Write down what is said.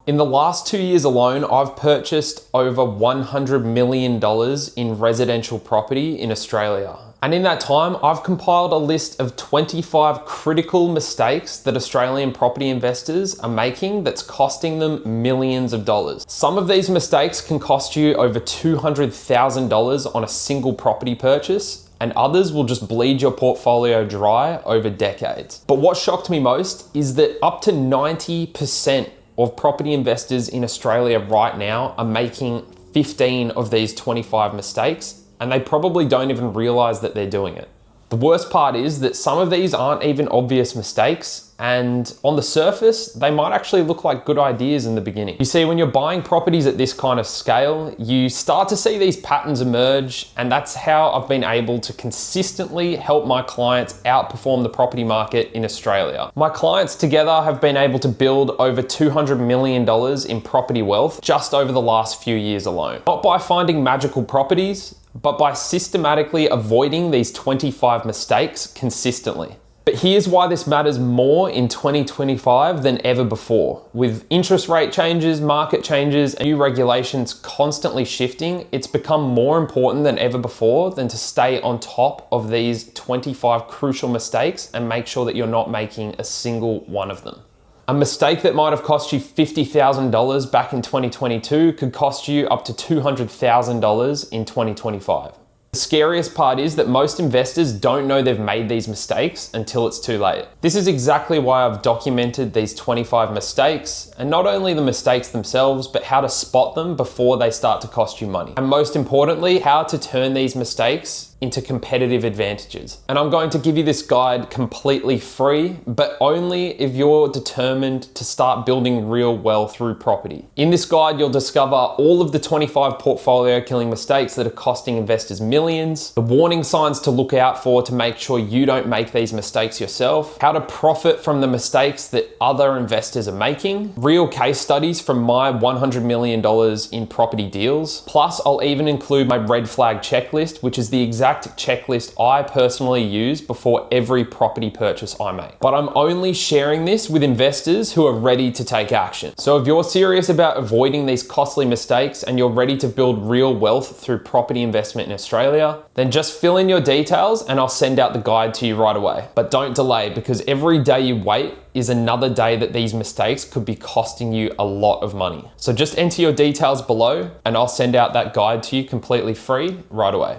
In the last 2 years alone, I've purchased over $100 million in residential property in Australia. And in that time, I've compiled a list of 25 critical mistakes that Australian property investors are making that's costing them millions of dollars. Some of these mistakes can cost you over $200,000 on a single property purchase, and others will just bleed your portfolio dry over decades. But what shocked me most is that up to 90% of property investors in Australia right now are making 15 of these 25 mistakes, and they probably don't even realize that they're doing it. The worst part is that some of these aren't even obvious mistakes, and on the surface, they might actually look like good ideas in the beginning. You see, when you're buying properties at this kind of scale, you start to see these patterns emerge, and that's how I've been able to consistently help my clients outperform the property market in Australia. My clients together have been able to build over $200 million in property wealth just over the last few years alone. Not by finding magical properties, but by systematically avoiding these 25 mistakes consistently. But here's why this matters more in 2025 than ever before. With interest rate changes, market changes, and new regulations constantly shifting, it's become more important than ever before than to stay on top of these 25 crucial mistakes and make sure that you're not making a single one of them. A mistake that might have cost you $50,000 back in 2022 could cost you up to $200,000 in 2025. The scariest part is that most investors don't know they've made these mistakes until it's too late. This is exactly why I've documented these 25 mistakes, and not only the mistakes themselves, but how to spot them before they start to cost you money. And most importantly, how to turn these mistakes into competitive advantages. And I'm going to give you this guide completely free, but only if you're determined to start building real wealth through property. In this guide, you'll discover all of the 25 portfolio killing mistakes that are costing investors millions, the warning signs to look out for to make sure you don't make these mistakes yourself, how to profit from the mistakes that other investors are making, real case studies from my $100 million in property deals. Plus, I'll even include my red flag checklist, which is the exact checklist I personally use before every property purchase I make. But I'm only sharing this with investors who are ready to take action. So if you're serious about avoiding these costly mistakes and you're ready to build real wealth through property investment in Australia, then just fill in your details and I'll send out the guide to you right away. But don't delay, because every day you wait is another day that these mistakes could be costing you a lot of money. So just enter your details below and I'll send out that guide to you completely free right away.